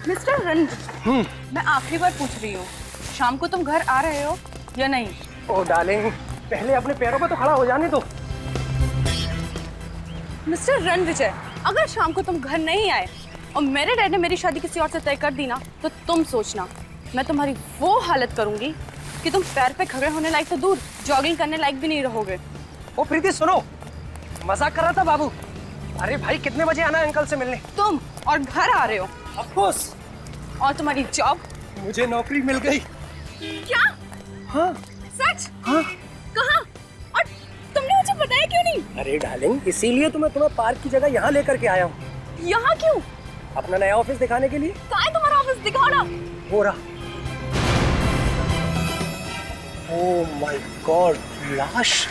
Mister Ranjan, मैं आखिरी बार पूछ रही हूँ, शाम को तुम घर आ रहे हो या नहीं? ओ डार्लिंग, पहले अपने पैरों पे तो खड़ा हो जाने दो। मिस्टर रणविजय, अगर शाम को तुम घर नहीं आए और मेरे डैड ने मेरी शादी किसी और से तय कर दी ना, तो तुम सोचना मैं तुम्हारी वो हालत करूंगी कि तुम पैर पे खड़े होने लायक तो दूर, जॉगिंग करने लायक भी नहीं रहोगे। ओ प्रीति सुनो, मजाक कर रहा था बाबू। अरे भाई कितने बजे आना है अंकल से मिलने? तुम और घर आ रहे हो। Of course. और तुम्हारी जॉब? मुझे नौकरी मिल गई। क्या? हाँ। सच? हाँ। कहाँ? और तुमने मुझे बताया क्यों नहीं? अरे डार्लिंग, इसीलिए तो मैं तुम्हें पार्क की जगह यहाँ लेकर के आया हूँ। यहाँ क्यों? अपना नया ऑफिस दिखाने के लिए। कहाँ है तुम्हारा ऑफिस? दिखाओ ना। हो रहा। ओह माय गॉड, लाश।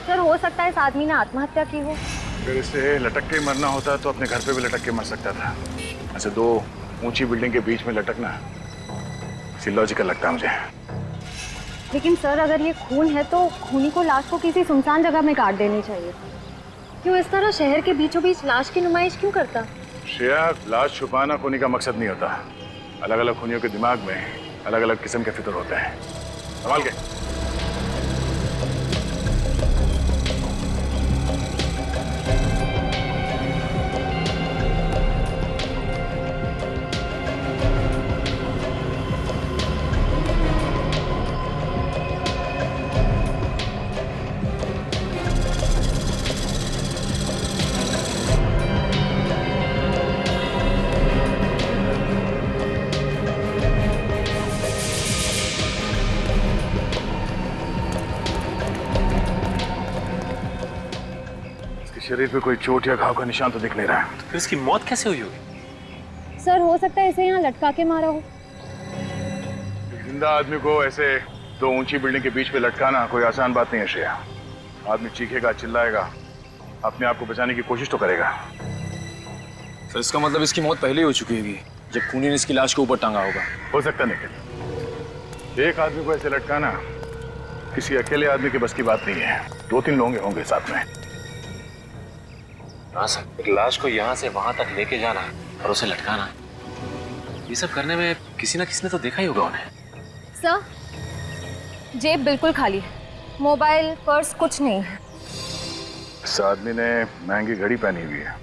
सर, हो सकता है इस आदमी ने आत्महत्या की हो। अगर इसे लटक के मरना होता तो अपने घर पे भी लटक के मर सकता था। ऐसे दो ऊंची बिल्डिंग के बीच में लटकना लॉजिकल लगता है मुझे। लेकिन सर, अगर ये खून है तो खूनी को लाश को किसी सुनसान जगह में काट देनी चाहिए। क्यों इस तरह शहर के बीचों बीच लाश की नुमाइश क्यों करता? श्रेया, लाश छुपाना खूनी का मकसद नहीं होता। अलग अलग खूनियों के दिमाग में अलग अलग किस्म के फिक्र होते हैं। संभाल के। शरीर पे कोई चोट या घाव का निशान तो दिख नहीं रहा है। तो फिर इसकी मौत कैसे हुई होगी? सर, हो सकता है इसे यहाँ लटका के मारा हो। जिंदा आदमी को ऐसे दो ऊंची बिल्डिंग के बीच में लटकाना कोई आसान बात नहीं है श्रेया। आदमी चीखेगा, चिल्लाएगा, अपने आप को बचाने की कोशिश तो करेगा। सर, इसका मतलब इसकी मौत पहले ही हो चुकी होगी जब खूनी ने इसकी लाश को ऊपर टांगा होगा। हो सकता निखिल, एक आदमी को ऐसे लटकाना किसी अकेले आदमी के बस की बात नहीं है। दो तीन लोग होंगे साथ में। हाँ सर, एक लाश को यहाँ से वहां तक लेके जाना और उसे लटकाना, ये सब करने में किसी ना किसी ने तो देखा ही होगा उन्हें। सर, जेब बिल्कुल खाली है, मोबाइल पर्स कुछ नहीं है। इस आदमी ने महंगी घड़ी पहनी हुई है,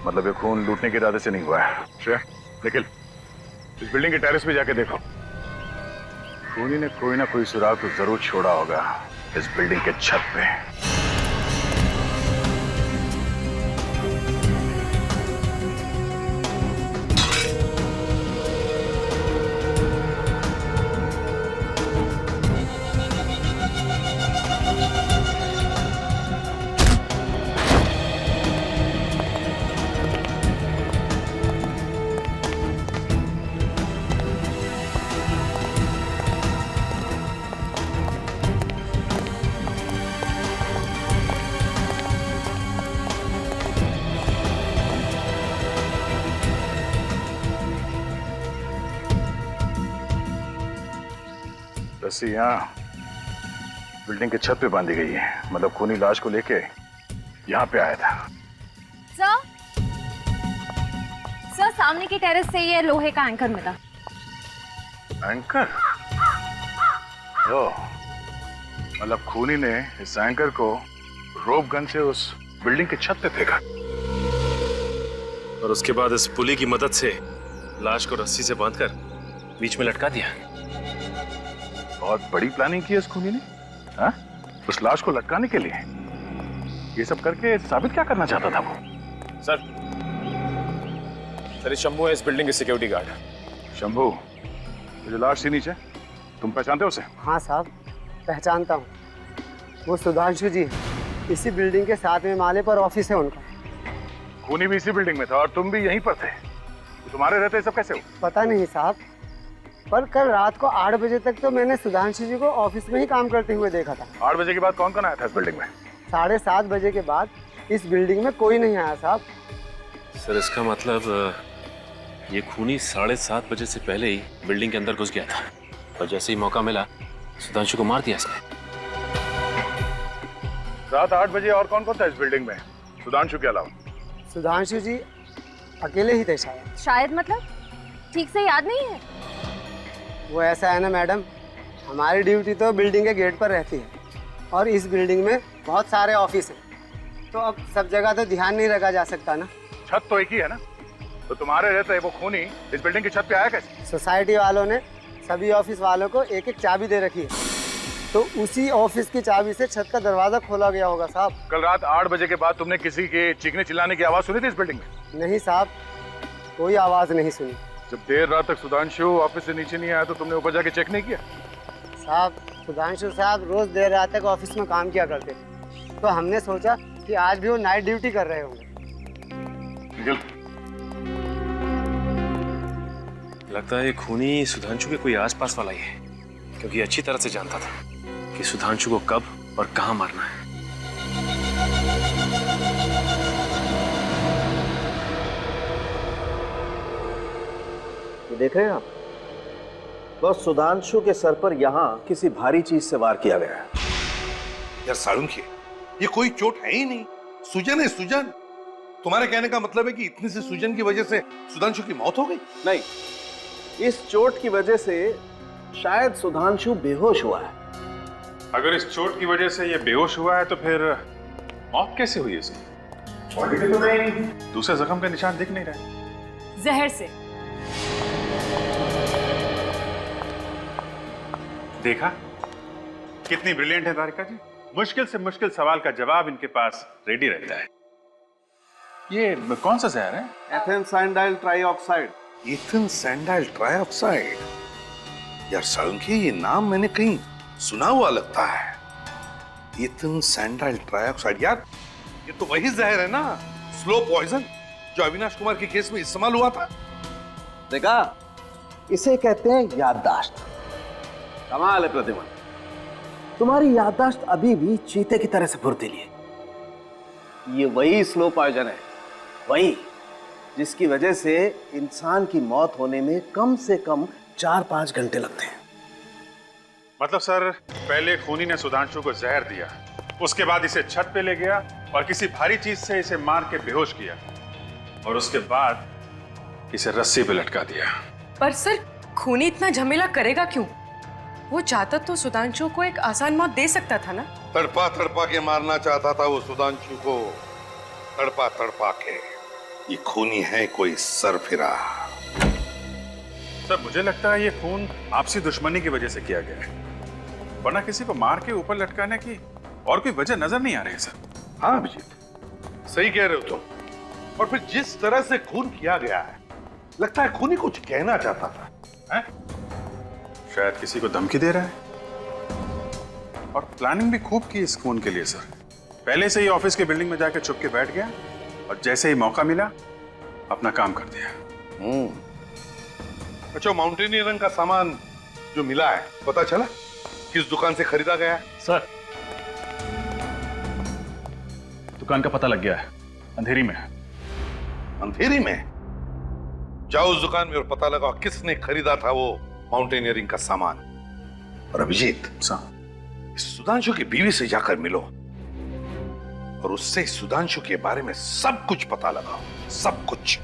मतलब ये खून लूटने के इरादे से नहीं हुआ है। श्रेया, निखिल, इस बिल्डिंग के टेरेस पे जाके देखो। खूनी ने कोई ना कोई सुराग तो जरूर छोड़ा होगा इस बिल्डिंग के छत पे। रस्सी यहाँ बिल्डिंग के छत पे बांधी गई है, मतलब खूनी लाश को लेके यहाँ पे आया था। सर, सामने की टेरेस से ये लोहे का एंकर मिला। एंकर? ओ, मतलब खूनी ने इस एंकर को रोप गन से उस बिल्डिंग के छत पे फेंका और उसके बाद इस पुली की मदद से लाश को रस्सी से बांधकर बीच में लटका दिया। बहुत बड़ी प्लानिंग की है इस खूनी ने, हाँ? उस लाश को लटकाने के लिए। ये सब करके साबित क्या करना चाहता था वो? सर, ये शंभू है, इस बिल्डिंग के सिक्योरिटी गार्ड। शंभू, ये जो लाश थी नीचे, तुम पहचानते हो उसे? हाँ साहब, पहचानता हूँ। वो सुधांशु जी, इसी बिल्डिंग के 7वें माले पर ऑफिस है उनका। खूनी भी इसी बिल्डिंग में था और तुम भी यहीं पर थे। तो तुम्हारे रहते सब कैसे हो? पता नहीं साहब, पर कल रात को 8 बजे तक तो मैंने सुधांशु जी को ऑफिस में ही काम करते हुए देखा था। 8 बजे के बाद कौन कौन आया था इस बिल्डिंग में? 7:30 बजे के बाद इस बिल्डिंग में कोई नहीं आया साहब। सर इसका मतलब ये खूनी 7:30 बजे से पहले ही बिल्डिंग के अंदर घुस गया था और जैसे ही मौका मिला सुधांशु को मार दिया इसने। रात 8 बजे और कौन कौन था इस बिल्डिंग में सुधांशु के अलावा? सुधांशु जी अकेले ही थे शायद। शायद मतलब ठीक से याद नहीं है। वो ऐसा है ना मैडम, हमारी ड्यूटी तो बिल्डिंग के गेट पर रहती है और इस बिल्डिंग में बहुत सारे ऑफिस हैं, तो अब सब जगह तो ध्यान नहीं रखा जा सकता ना। छत तो एक ही है ना, तो तुम्हारे रहते वो खूनी इस बिल्डिंग की छत पे आया कैसे? सोसाइटी वालों ने सभी ऑफिस वालों को एक एक चाबी दे रखी है, तो उसी ऑफिस की चाबी से छत का दरवाजा खोला गया होगा साहब। कल रात 8 बजे के बाद तुमने किसी के चीखने चिल्लाने की आवाज सुनी थी इस बिल्डिंग में? नहीं साहब, कोई आवाज़ नहीं सुनी। जब देर रात तक सुधांशु ऑफिस से नीचे नहीं आया तो तुमने ऊपर जाके चेक नहीं किया? साहब सुधांशु साहब रोज देर रात तक ऑफिस में काम किया करते थे, तो हमने सोचा कि आज भी वो नाइट ड्यूटी कर रहे होंगे। निकल। लगता है ये खूनी सुधांशु के कोई आसपास वाला ही है, क्योंकि अच्छी तरह से जानता था कि सुधांशु को कब और कहां मारना है। ये देख रहे हैं आप, बस सुधांशु के सर पर यहाँ किसी भारी चीज से वार किया गया है। यार साळुंखे, ये कोई चोट है ही नहीं, सूजन है सूजन। तुम्हारे कहने का मतलब है कि इतनी सी सूजन की वजह से सुधांशु की मौत हो गई? नहीं, इस चोट की वजह से शायद सुधांशु बेहोश हुआ है। अगर इस चोट की वजह से ये बेहोश हुआ है तो फिर मौत कैसे हुई इसकी? बॉडी पे तो नहीं दूसरे जख्म का निशान दिख नहीं रहे। जहर से। देखा कितनी ब्रिलियंट है तारिका जी, मुश्किल से मुश्किल सवाल का जवाब इनके पास रेडी रहता है। ये कौन सा जहर है? एथेन सैंडाइल ट्राइऑक्साइड। इथेन सैंडाइल ट्राइऑक्साइड। यार साळुंखे, ये नाम मैंने कहीं सुना हुआ लगता है। इथेन सैंडाइल ट्राइऑक्साइड, यार ये तो वही जहर है ना, स्लो पॉइजन, जो अविनाश कुमार के केस में इस्तेमाल हुआ था। देखा, इसे कहते हैं याददाश्त। कमाल है प्रतिमा, तुम्हारी याददाश्त अभी भी चीते की तरह से फुर्तीली है। ये वही स्लो पॉइजन है, वही जिसकी वजह से इंसान की मौत होने में कम से कम 4-5 घंटे लगते हैं। मतलब सर, पहले खूनी ने सुधांशु को जहर दिया, उसके बाद इसे छत पे ले गया और किसी भारी चीज से इसे मार के बेहोश किया और उसके बाद इसे रस्सी पे लटका दिया। पर सर, खूनी इतना झमेला करेगा क्यों? वो चाहता तो सुधांशु को एक आसान मौत दे सकता था ना। तड़पा तड़पा के मारना चाहता था वो सुधांशु को, तड़पा तड़पा के। ये खूनी है कोई सरफिरा। सर मुझे लगता है ये खून आपसी दुश्मनी की वजह से किया गया है, वरना किसी को मार के ऊपर लटकाने की और कोई वजह नजर नहीं आ रही है सर। हाँ अभिजीत, सही कह रहे हो तुम। और फिर जिस तरह से खून किया गया है, लगता है खूनी कुछ कहना चाहता था, हैं? शायद किसी को धमकी दे रहा है, और प्लानिंग भी खूब की इस खून के लिए सर। पहले से ही ऑफिस के बिल्डिंग में जाकर छुप के बैठ गया और जैसे ही मौका मिला अपना काम कर दिया। अच्छा, माउंटेनियरिंग का सामान जो मिला है, पता चला किस दुकान से खरीदा गया है? सर दुकान का पता लग गया है, अंधेरी में है। अंधेरी में? जाओ उस दुकान में और पता लगाओ किसने खरीदा था वो माउंटेनियरिंग का सामान। और अभिजीत, सुधांशु की बीवी से जाकर मिलो और उससे सुधांशु के बारे में सब कुछ पता लगाओ, सब कुछ।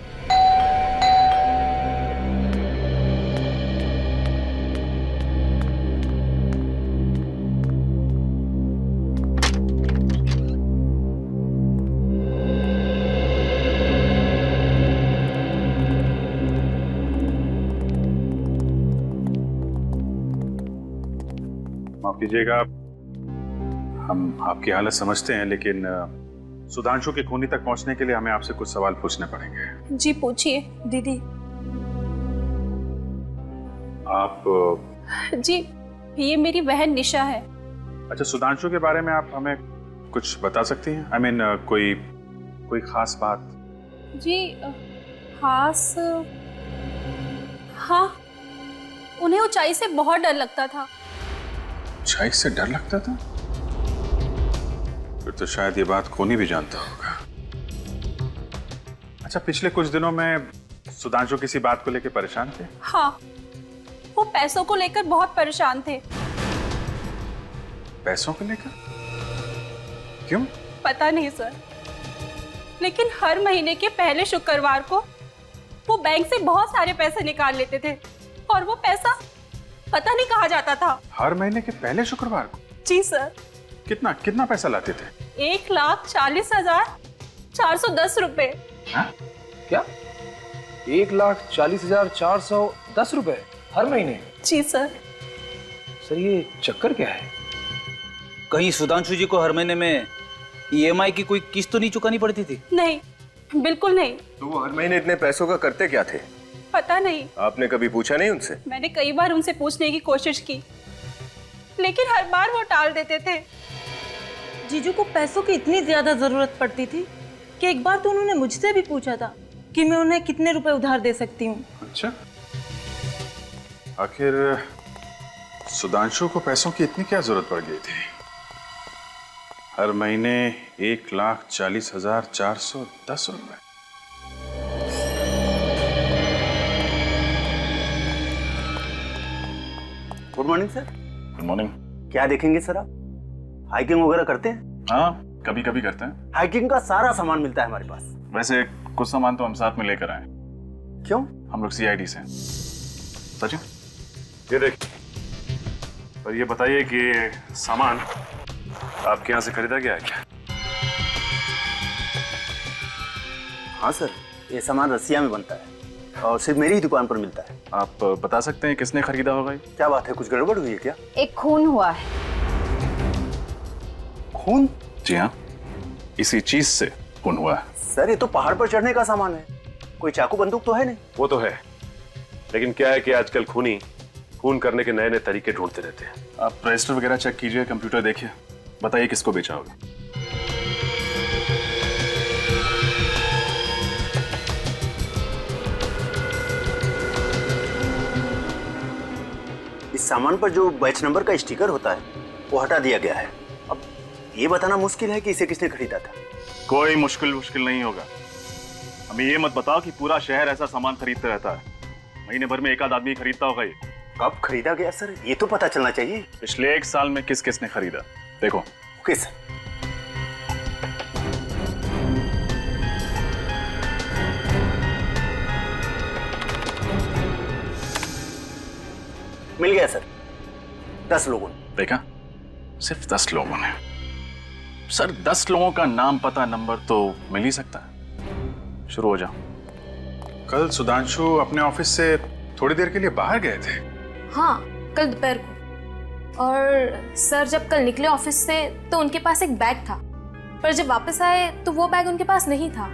माफ कीजिएगा, हम आपकी हालत समझते हैं, लेकिन सुधांशु के खूनी तक पहुंचने के लिए हमें आपसे कुछ सवाल पूछने पड़ेंगे। जी पूछिए दीदी। आप जी, ये मेरी बहन निशा है। अच्छा, सुधांशु के बारे में आप हमें कुछ बता सकती हैं? I mean, कोई खास बात? जी खास, हाँ, उन्हें ऊंचाई से बहुत डर लगता था। ऊंचाई से डर लगता था? फिर तो शायद ये बात खूनी भी जानता होगा। अच्छा, पिछले कुछ दिनों में सुधांशु किसी बात को लेकर परेशान थे? हाँ, वो पैसों को लेकर बहुत परेशान थे। पैसों को लेकर? क्यों? पता नहीं सर, लेकिन हर महीने के पहले शुक्रवार को वो बैंक से बहुत सारे पैसे निकाल लेते थे और वो पैसा पता नहीं कहाँ जाता था। हर महीने के पहले शुक्रवार को? जी सर। कितना कितना पैसा लाते थे? 1,40,410 रुपए। हाँ? क्या? 1,40,410 रुपए हर महीने? जी सर। सर ये चक्कर क्या है? कहीं सुधांशु जी को हर महीने में ईएमआई की कोई किस्त तो नहीं चुकानी पड़ती थी? नहीं, बिल्कुल नहीं। तो वो हर महीने इतने पैसों का करते क्या थे? पता नहीं। आपने कभी पूछा नहीं उनसे? मैंने कई बार उनसे पूछने की कोशिश की, लेकिन हर बार वो टाल देते थे। जीजू को पैसों की इतनी ज्यादा जरूरत पड़ती थी कि एक बार तो उन्होंने मुझसे भी पूछा था कि मैं उन्हें कितने रुपए उधार दे सकती हूँ। अच्छा, आखिर सुधांशु को पैसों की इतनी क्या जरूरत पड़ गई थी? हर महीने 1,40,410 रुपए। Good morning sir. Good morning. क्या देखेंगे सर आप? हाइकिंग वगैरह करते हैं? हाँ, कभी कभी करते हैं। हाइकिंग का सारा सामान मिलता है हमारे पास। वैसे कुछ सामान तो हम साथ में लेकर आए। क्यों? हम लोग सीआईडी से। सचिन, ये देख, और ये बताइए कि सामान आपके यहाँ से खरीदा गया है क्या? हाँ सर, ये सामान रसिया में बनता है और सिर्फ मेरी ही दुकान पर मिलता है। आप बता सकते हैं किसने खरीदा होगा ये? क्या बात है, कुछ गड़बड़ हुई है क्या? एक खून हुआ है। खून? जी हाँ, इसी चीज से खून हुआ है। सर ये तो पहाड़ पर चढ़ने का सामान है, कोई चाकू बंदूक तो है नहीं। वो तो है, लेकिन क्या है कि आजकल खूनी खून करने के नए नए तरीके ढूंढते रहते हैं। आप रजिस्टर वगैरह चेक कीजिए, कंप्यूटर देखिए, बताइए किसको बेचा होगा। इस सामान पर जो बैच नंबर का स्टिकर होता है वो हटा दिया गया है। अब ये बताना मुश्किल है कि इसे किसने खरीदा था। कोई मुश्किल नहीं होगा। हमें ये मत बताओ कि पूरा शहर ऐसा सामान खरीदता रहता है। महीने भर में एक आध आदमी खरीदता होगा। ये कब खरीदा गया सर, ये तो पता चलना चाहिए। पिछले 1 साल में किस किसने खरीदा, देखो। Okay sir. मिल गया सर, 10 लोगों ने। देखा, सिर्फ 10 लोगों ने। सर 10 लोगों का नाम पता नंबर तो मिल ही सकता है। शुरू हो जाओ। कल सुधांशु अपने ऑफिस से थोड़ी देर के लिए बाहर गए थे। हाँ, कल दोपहर को। और सर जब कल निकले ऑफिस से तो उनके पास एक बैग था, पर जब वापस आए तो वो बैग उनके पास नहीं था।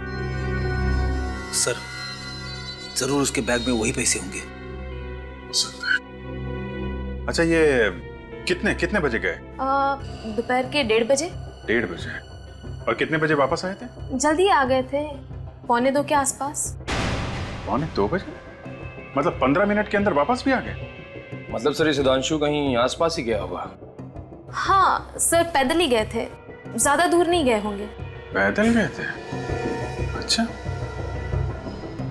सर जरूर उसके बैग में वही पैसे होंगे। हो सकता है। अच्छा, ये कितने बजे गए? दोपहर के 1:30 बजे। 1:30 बजे। और कितने बजे वापस आए थे? जल्दी आ गए थे, 1:45 के आसपास। 1:45 बजे? मतलब 15 मिनट के अंदर वापस भी आ गए? मतलब सर ये सुधांशु कहीं आसपास ही गया होगा। हाँ सर, पैदल ही गए थे, ज्यादा दूर नहीं गए होंगे। पैदल गए थे? अच्छा,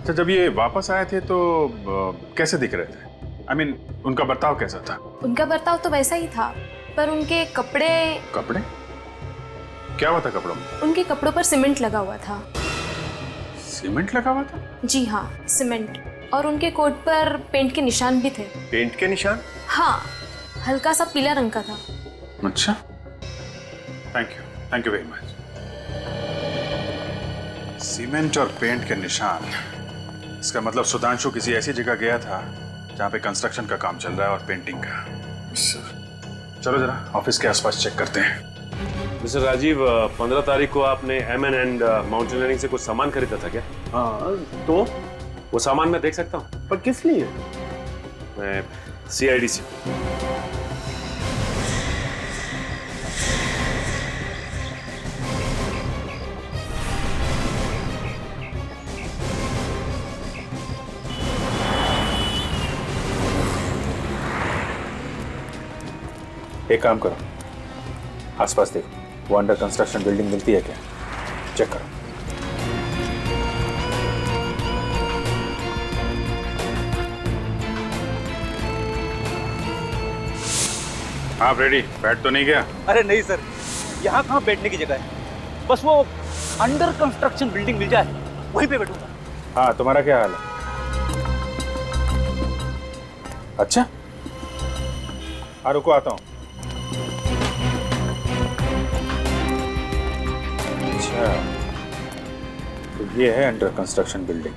तो जब ये वापस आए थे तो कैसे दिख रहे थे? I mean, उनका बर्ताव कैसा था? उनका बर्ताव तो वैसा ही था, पर उनके कपड़े। कपड़े? क्या हुआ था कपड़ों में? उनके कपड़ों पर सीमेंट लगा हुआ था। सीमेंट लगा हुआ था? जी हाँ, सीमेंट। और उनके कोट पर पेंट के निशान भी थे। पेंट के निशान? हाँ, हल्का सा पीला रंग का था। अच्छा, thank you very much. Cement और पेंट के निशान, इसका मतलब सुधांशु किसी ऐसी जगह गया था जहाँ पे कंस्ट्रक्शन का काम चल रहा है और पेंटिंग का। चलो जरा ऑफिस के आसपास चेक करते हैं। मिस्टर राजीव, 15 तारीख को आपने M&N माउंटेनियरिंग से कुछ सामान खरीदा था क्या? हाँ, तो वो सामान मैं देख सकता हूँ? पर किस लिए? मैं CID से। एक काम करो, आसपास देखो, वो अंडर कंस्ट्रक्शन बिल्डिंग मिलती है क्या, चेक करो। हाँ फ्रेडी, बैठ तो नहीं गया? अरे नहीं सर, यहाँ कहाँ बैठने की जगह है, बस वो अंडर कंस्ट्रक्शन बिल्डिंग मिल जाए वहीं पे बैठूंगा। हाँ, तुम्हारा क्या हाल है? अच्छा, हाँ रुको, आता हूँ। अच्छा, तो ये है अंडर कंस्ट्रक्शन बिल्डिंग।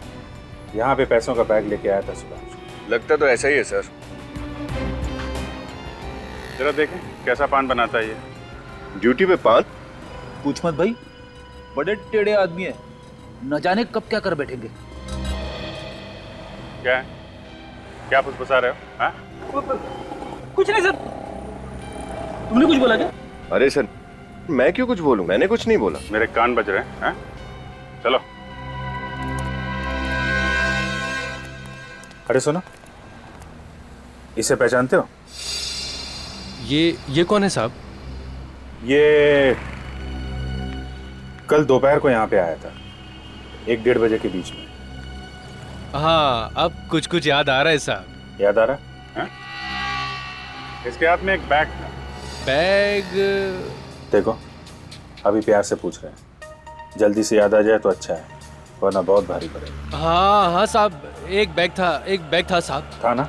यहाँ पे पैसों का बैग लेके आया था सुधांशु। लगता तो ऐसा ही है सर। जरा देखें कैसा पान बनाता है ये। ड्यूटी पे पान? पूछ मत भाई, बड़े टेढ़े आदमी है, न जाने कब क्या कर बैठेंगे। क्या है? क्या फुसफुसा रहे हो? हाँ? कुछ नहीं सर। तुमने कुछ बोला क्या? अरे सर, मैं क्यों कुछ बोलूं? मैंने कुछ नहीं बोला। मेरे कान बज रहे हैं। हाँ? चलो। अरे सुनो, इसे पहचानते हो? ये कौन है साहब? ये कल दोपहर को यहाँ पे आया था, 1-1:30 बजे के बीच में। हाँ, अब कुछ कुछ याद आ रहा है साहब। याद आ रहा है? इसके हाथ में एक बैग था। बैग? देखो, अभी प्यार से पूछ रहे हैं, जल्दी से याद आ जाए तो अच्छा है, वरना बहुत भारी पड़ेगा। हाँ साहब, एक बैग था साहब। था ना?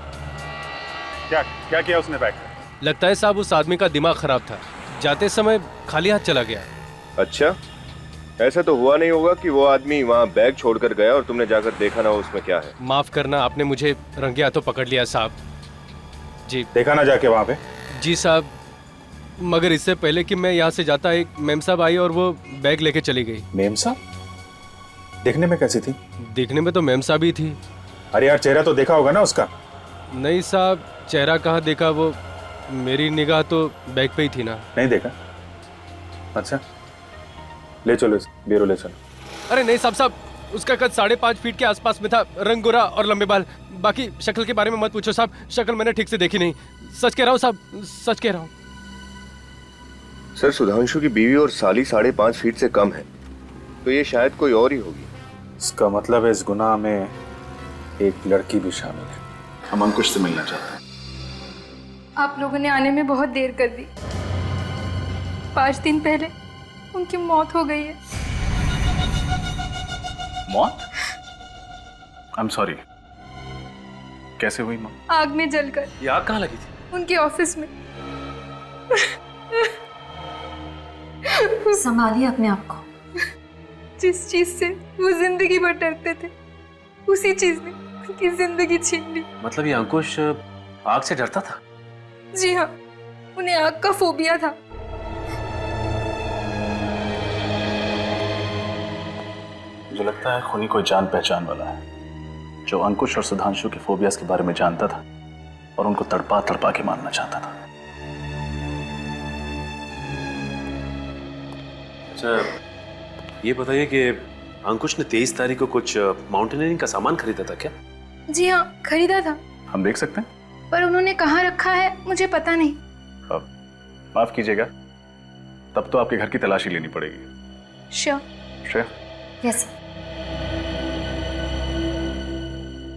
क्या क्या किया उसने बैग का? लगता है साहब उस आदमी का दिमाग खराब था, जाते समय खाली हाथ चला गया। अच्छा, ऐसा तो हुआ नहीं होगा कि वो आदमी वहाँ बैग छोड़कर गया और तुमने जाकर देखा ना हो उसमें क्या है। माफ करना, आपने मुझे रंगे हाथों पकड़ लिया साहब। जी देखा ना जाके वहाँ पे? जी साहब, मगर इससे पहले कि मैं यहाँ से जाता, एक मेम साहब आई और वो बैग लेके चली गई। मेम साहब? देखने में कैसी थी? देखने में तो मेम साहब ही थी। अरे यार, चेहरा तो देखा होगा ना उसका? नहीं साहब, चेहरा कहाँ देखा, वो मेरी निगाह तो बैग पे ही थी ना। नहीं देखा? अच्छा, ले चलो ब्यूरो ले चलो। अरे नहीं साहब, उसका कद 5.5 फीट के आसपास में था, रंग गोरा और लंबे बाल। बाकी शक्ल के बारे में मत पूछो साहब, शक्ल मैंने ठीक से देखी नहीं। सच कह रहा हूँ साहब, सच कह रहा हूँ। सर, सुधांशु की बीवी और साली 5.5 फीट से कम है, तो ये शायद कोई और ही होगी। इसका मतलब है इस गुनाह में एक लड़की भी शामिल है। हम अंकुश से मिलना चाहते हैं। आप लोगों ने आने में बहुत देर कर दी। 5 दिन पहले उनकी मौत हो गई है। मौत? I am sorry. कैसे हुई मौत? आग में जलकर। ये आग कहाँ लगी थी? उनके ऑफिस में। संभालिए अपने आप को। जिस चीज से वो जिंदगी भर डरते थे, उसी चीज ने उनकी जिंदगी छीन ली। मतलब ये अंकुश आग से डरता था? जी हाँ, उन्हें आग का फोबिया था। मुझे लगता है खूनी कोई जान पहचान वाला है, जो अंकुश और सुधांशु के फोबियास के बारे में जानता था और उनको तड़पा तड़पा के मारना चाहता था। अच्छा, ये बताइए कि अंकुश ने 23 तारीख को कुछ माउंटेनियरिंग का सामान खरीदा था क्या? जी हाँ, खरीदा था। हम देख सकते हैं? पर उन्होंने कहाँ रखा है मुझे पता नहीं। माफ कीजिएगा, तब तो आपके घर की तलाशी लेनी पड़ेगी। श्योर। श्योर? यस।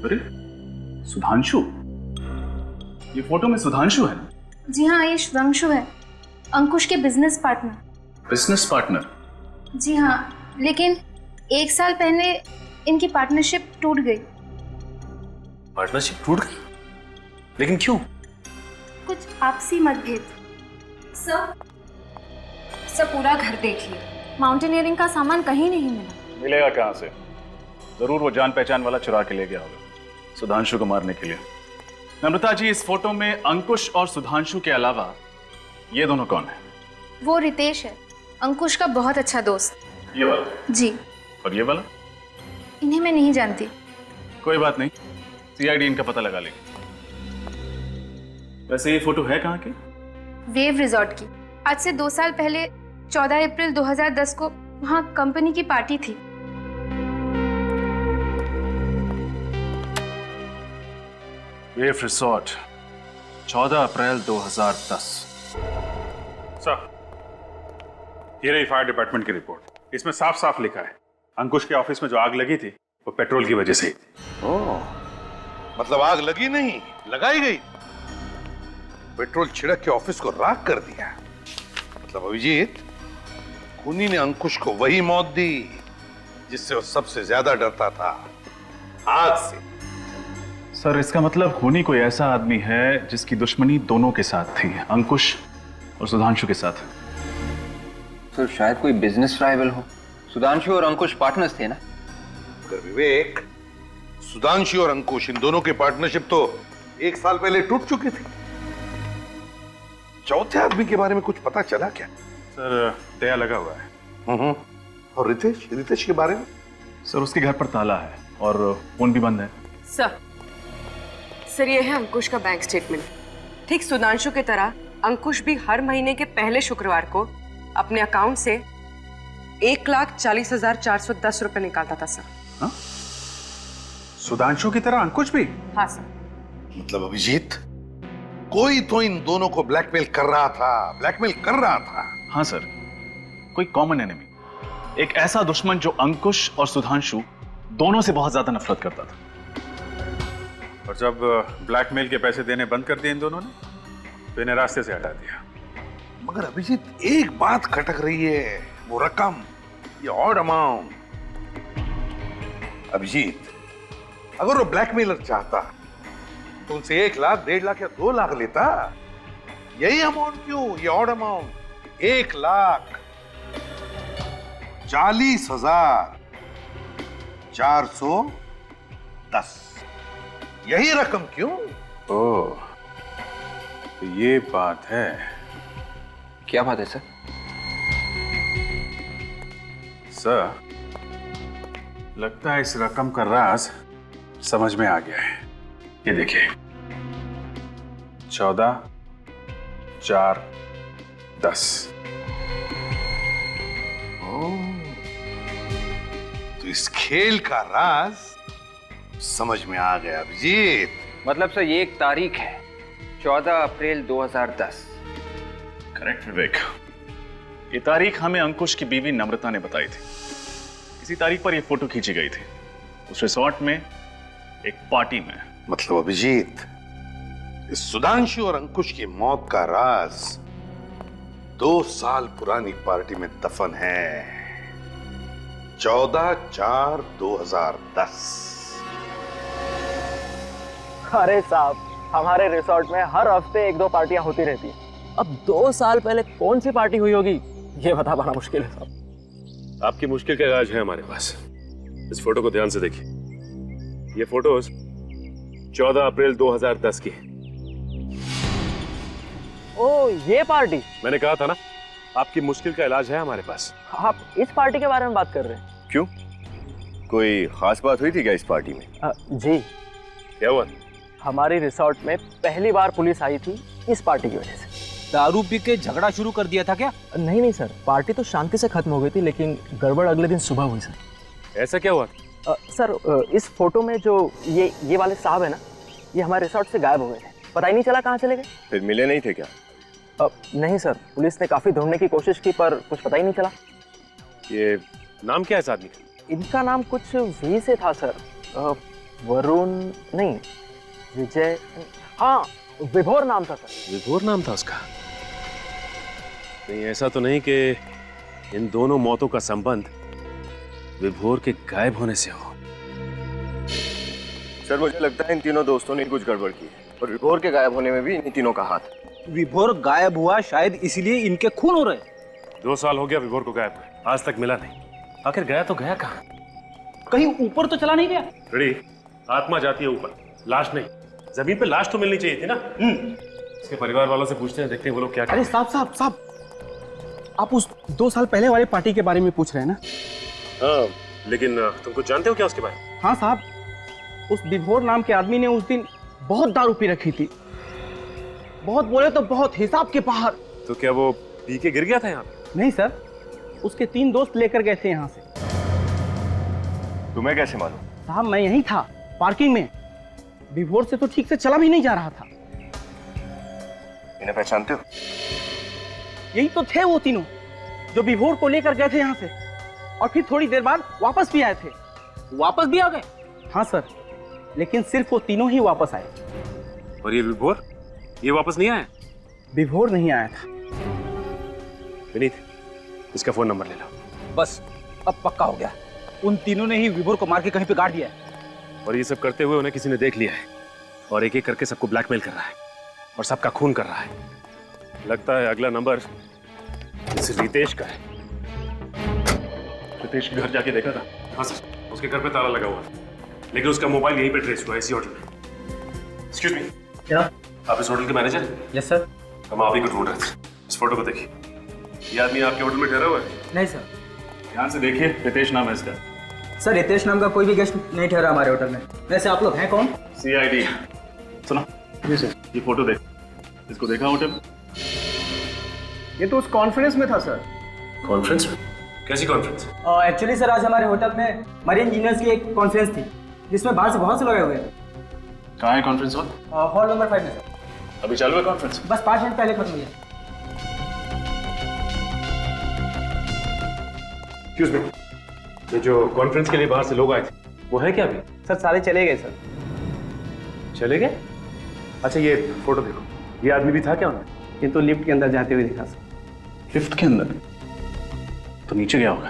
अरे सुधांशु, ये फोटो में सुधांशु है ना? जी हाँ, ये सुधांशु है, अंकुश के बिजनेस पार्टनर। Business partner? जी हाँ, लेकिन 1 साल पहले इनकी पार्टनरशिप टूट गई। पार्टनरशिप टूट गई? लेकिन क्यों? कुछ आपसी मतभेद। सर पूरा घर देख लिया, माउंटेनियरिंग का सामान कहीं नहीं मिला। मिलेगा कहाँ से? जरूर वो जान पहचान वाला चुरा के ले गया होगा सुधांशु को मारने के लिए। नम्रता जी, इस फोटो में अंकुश और सुधांशु के अलावा ये दोनों कौन है? वो रितेश है, अंकुश का बहुत अच्छा दोस्त। ये वाला? जी। और ये वाला? इन्हें मैं नहीं जानती। कोई बात नहीं, सीआईडी इनका पता लगा लेगी। वैसे ये फोटो है कहाँ की? वेव रिजॉर्ट की। आज से 2 साल पहले 14 अप्रैल 2010 को वहाँ कंपनी की पार्टी थी। वेव रिसोर्ट, 14 अप्रैल 2010। सर, ये रही फायर डिपार्टमेंट की रिपोर्ट। इसमें साफ साफ लिखा है अंकुश के ऑफिस में जो आग लगी थी वो पेट्रोल की वजह से ही थी। मतलब आग लगी नहीं, लगाई गई? पेट्रोल छिड़क के ऑफिस को राख कर दिया। मतलब अभिजीत, खूनी ने अंकुश को वही मौत दी जिससे वो सबसे ज्यादा डरता था, आग से। सर इसका मतलब खूनी कोई ऐसा आदमी है जिसकी दुश्मनी दोनों के साथ थी, अंकुश और सुधांशु के साथ। सर शायद कोई बिजनेस राइवल हो। सुधांशु और अंकुश पार्टनर्स थे ना? मगर विवेक, सुधांशु और अंकुश इन दोनों की पार्टनरशिप तो 1 साल पहले टूट चुकी थी। चौथे आदमी के बारे में कुछ पता चला क्या? सर दया लगा हुआ है। और रितेश के बारे में? सर उसके घर पर ताला है और फोन भी बंद है। सर ये है अंकुश का बैंक स्टेटमेंट। ठीक सुधांशु की तरह अंकुश भी हर महीने के पहले शुक्रवार को अपने अकाउंट से 1,40,410 रुपए निकालता था सर। हाँ? सुधांशु की तरह अंकुश भी? हाँ सर। मतलब अभिजीत, कोई तो इन दोनों को ब्लैकमेल कर रहा था। हाँ सर, कोई कॉमन एनिमी, एक ऐसा दुश्मन जो अंकुश और सुधांशु दोनों से बहुत ज्यादा नफरत करता था। और जब ब्लैकमेल के पैसे देने बंद कर दिए इन दोनों ने, तो इन्हें रास्ते से हटा दिया। मगर अभिजीत, एक बात खटक रही है, वो रकम, ये ऑड अमाउंट। अभिजीत, अगर वो ब्लैकमेलर चाहता तो उनसे 1 लाख, 1.5 लाख या 2 लाख लेता। यही अमाउंट क्यों, ये ऑड अमाउंट 1,40,410, यही रकम क्यों? ओह, तो ये बात है। क्या बात है सर? सर लगता है इस रकम का राज समझ में आ गया है। ये देखिए, 14,410। तो इस खेल का राज समझ में आ गया अभिजीत। मतलब सर ये एक तारीख है, 14 अप्रैल 2010। करेक्ट विवेक, ये तारीख हमें अंकुश की बीवी नम्रता ने बताई थी। इसी तारीख पर ये फोटो खींची गई थी, उस रिसोर्ट में एक पार्टी में। मतलब अभिजीत, इस सुधांशु और अंकुश की मौत का राज 2 साल पुरानी पार्टी में दफन है। 14/4/2010। अरे साहब, हमारे रिसोर्ट में हर हफ्ते 1-2 पार्टियां होती रहती हैं। अब 2 साल पहले कौन सी पार्टी हुई होगी, ये बता पाना मुश्किल है साहब। आपकी मुश्किल का इलाज है हमारे पास। इस फोटो को ध्यान से देखिए। ये फोटोज 14 अप्रैल 2010 की है। ओ, ये पार्टी? मैंने कहा था ना, आपकी मुश्किल का इलाज है हमारे पास। आप इस पार्टी के बारे में बात कर रहे हैं? क्यों, कोई खास बात हुई थी क्या इस पार्टी में? जी। क्या हुआ? हमारी रिसोर्ट में पहली बार पुलिस आई थी इस पार्टी की वजह से। दारू पी के झगड़ा शुरू कर दिया था क्या? नहीं सर, पार्टी तो शांति से खत्म हो गई थी, लेकिन गड़बड़ अगले दिन सुबह हुई सर। ऐसा क्या हुआ? सर इस फोटो में जो ये वाले साहब है ना, ये हमारे रिसोर्ट से गायब हो गए थे। पता ही नहीं चला कहाँ चले गए। फिर मिले नहीं थे क्या? नहीं सर, पुलिस ने काफी ढूंढने की कोशिश की पर कुछ पता ही नहीं चला। ये नाम क्या है इस आदमी का? इनका नाम कुछ वी से था सर। वरुण नहीं, विजय, हाँ विभोर नाम था सर। विभोर नाम था उसका? नहीं, ऐसा तो नहीं कि इन दोनों मौतों का संबंध विभोर के गायब होने से हो। सर मुझे लगता है इन तीनों दोस्तों ने कुछ गड़बड़ की है और विभोर के गायब होने में भी इन तीनों का हाथ है। विभोर गायब हुआ शायद इसलिए इनके खून हो रहे। 2 साल हो गया विभोर को गायब हुए, आज तक मिला नहीं। आखिर गया तो गया कहाँ? कहीं ऊपर तो चला नहीं गया? रेडी, आत्मा जाती है ऊपर, लाश नहीं। जमीन पे लाश तो मिलनी चाहिए थी ना। इसके परिवार वालों से पूछते हैं, देखते हैं वो लोग क्या कहते हैं। अरे साहब, आप उस 2 साल पहले वाली पार्टी के बारे में पूछ रहे हैं ना? हाँ, लेकिन तुम कुछ जानते हो क्या उसके बारे में? हाँ साहब, उस विभोर नाम के आदमी ने उस दिन बहुत दारू पी रखी थी। बहुत बोले तो बहुत, हिसाब के बाहर। तो क्या वो पी के गिर गया था यहाँ? नहीं सर, उसके 3 दोस्त लेकर गए थे यहाँ से। तुम्हें कैसे मालूम? साहब मैं यहीं था, पार्किंग में। विभोर से तो ठीक से चला भी नहीं जा रहा था। इन्हें पहचानते हो? यही तो थे वो तीनों जो विभोर को लेकर गए थे यहाँ से, और फिर थोड़ी देर बाद वापस भी आए थे। वापस भी आ गए? हाँ सर, लेकिन सिर्फ वो तीनों ही वापस आए। और ये विभोर, ये वापस नहीं आए? विभोर नहीं आया था। विनीत, इसका फोन नंबर ले लो। बस अब पक्का हो गया, उन तीनों ने ही विभोर को मार के कहीं पे गाड़ दिया है। और ये सब करते हुए उन्हें किसी ने देख लिया है और एक एक करके सबको ब्लैकमेल कर रहा है और सबका खून कर रहा है। लगता है अगला नंबर इस रितेश का है। रितेश के घर जाके देखा था? हाँ सर, उसके घर पे ताला लगा हुआ था, लेकिन उसका मोबाइल यहीं पे ट्रेस हुआ है, इसी होटल में। एक्सक्यूज मी, क्या आप इस होटल के मैनेजर हैं? Yes sir. हम आप ही को ढूंढ रहे थे। इस फोटो को देखिए, ये आदमी आपके होटल में ठहरा हुआ है? नहीं सर। ध्यान से देखिए, रितेश नाम है इसका। सर रितेश नाम का कोई भी गेस्ट नहीं ठहरा हमारे होटल में। वैसे आप लोग हैं कौन? CID। सुनो जी सर। ये फोटो देख, इसको देखा होटल में? ये तो उस कॉन्फ्रेंस में था सर। कॉन्फ्रेंस में? कैसी कॉन्फ्रेंस? एक्चुअली सर आज हमारे होटल में मरीन इंजीनियर्स की एक कॉन्फ्रेंस थी, जिसमें बाहर से बहुत से लोग आए हुए थे। कहाँ है कॉन्फ्रेंस हॉल? हॉल नंबर 5 में सर। अभी चालू है कॉन्फ्रेंस? बस 5 मिनट पहले खत्म हुई है। एक्सक्यूज मी, ये जो कॉन्फ्रेंस के लिए बाहर से लोग आए थे, वो है क्या अभी? सर सारे चले गए सर। चले गए? अच्छा ये फोटो देखो, ये आदमी भी था क्या उनमें? ये तो लिफ्ट के अंदर जाते हुए दिखा सर। लिफ्ट के अंदर? तो नीचे गया होगा।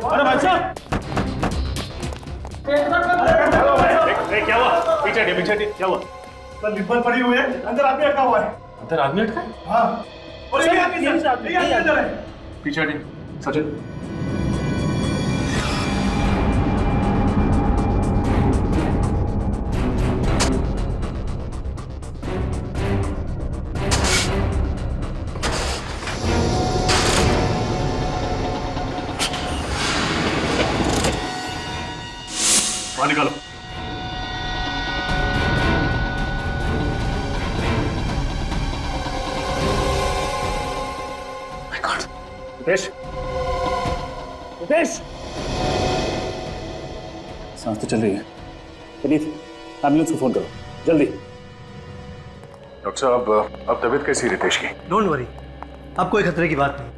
अरे भाई साहब, क्या हुआ? पीछे हटिए, पीछे हटिए, क्या हुआ? सर लिफ्ट पर पड़ी हुई है, अंदर आदमी अटका हुआ है। अंदर आदमी अटका है? हाँ, और ये आदमी अंदर है। पीछे हटिए, सचिन। बाहर निकालो। रितेश, रितेश, सांस तो चल रही है। पुनीत, एम्बुलेंस को फोन करो जल्दी। डॉक्टर साहब, अब तबीयत कैसी है रितेश की? डोंट वरी, अब कोई खतरे की बात नहीं।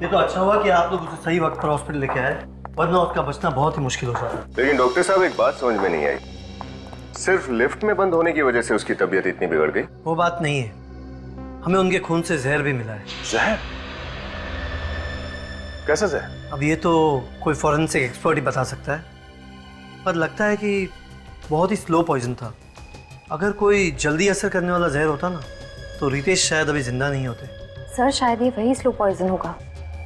ये तो अच्छा हुआ कि आप लोग उसे सही वक्त पर हॉस्पिटल लेके आए, वरना उसका बचना बहुत ही मुश्किल हो सकता। लेकिन डॉक्टर साहब, एक बात समझ में नहीं आई, सिर्फ लिफ्ट में बंद होने की वजह से उसकी तबीयत इतनी बिगड़ गई? वो बात नहीं है, हमें उनके खून से जहर भी मिला है। जहर? कैसा जहर? अब ये तो कोई फॉरेंसिक एक्सपर्ट ही बता सकता है, पर लगता है कि बहुत ही स्लो पॉइजन था। अगर कोई जल्दी असर करने वाला जहर होता ना, तो रितेश शायद अभी जिंदा नहीं होते। सर शायद ये वही स्लो पॉइजन होगा,